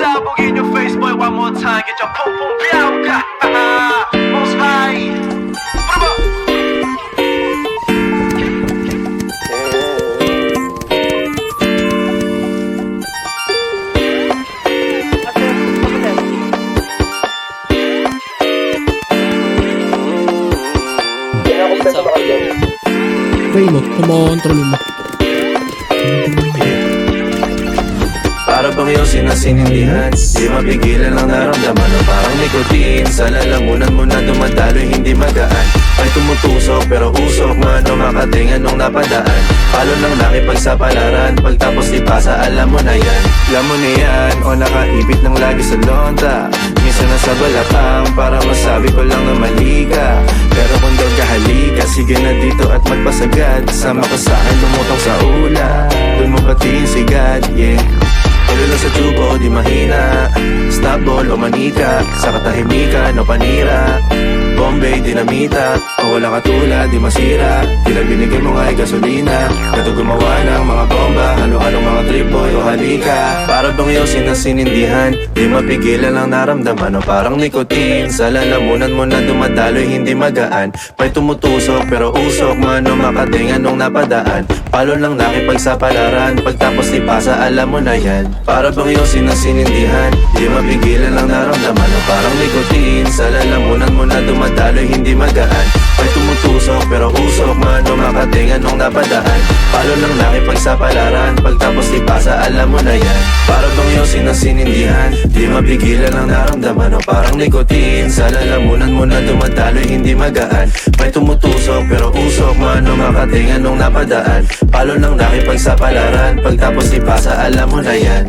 Pasabugin your face, boy, one more time. Get your pum pum biauka. Most high. Try mo, kumontrol mo. Para bang yung sinasinindihan, di mapigilan ang naramdaman o parang nikotin. Sa lalamunan mo na dumadaloy, hindi magaan. May tumutusok pero usok man o makatingan nung napadaan. Palo ng nakipagsapalaran, pagtapos ipasa alam mo na yan. Alam mo na yan, o nakaipit ng lagi sa lonta. Minsan nasa balakang para masabi ko lang na mali ka. Pero kung daw kahalika, sige na dito at magpasagad. Sama ko sa akin, lumutang sa ula. Doon mo patiin si God, yeah. Tuloy lang sa tubo, di mahina. Stop ball o manika, sa katahimikan o panira. Bombay, dinamita, o walang katulad, di masira. Tila binigay mo nga ay gasolina. Kato gumawa ng mga bomba, halo-halong mga trip boy o halika. Para bang yung sinasinindihan, di mapigilan ang naramdaman o parang nikotin. Sa lalamunan mo na dumadaloy, hindi magaan. May tumutusok pero usok man o makatingan nung napadaan. Palo lang nakipagsapalaran, pagtapos ipasa alam mo na yan. Para bang yung sinasinindihan, di mapigilan ang naramdaman o parang nikotin. Sa lalamunan mo na dumadaloy, hindi magaan. May tumutusok pero usok man o makatingan nung napadaan. Palo lang nakipagsapalaran, pagtapos ipasa alam mo na yan. Para bang yung sinasinindihan, di mapigilan ang naramdaman o parang nikotin. Sa lalamunan mo na dumadaloy, hindi magaan. May tumutusok pero usok man o makatingan nung napadaan. Palo lang nakipagsapalaran, pagtapos ipasa alam mo na yan.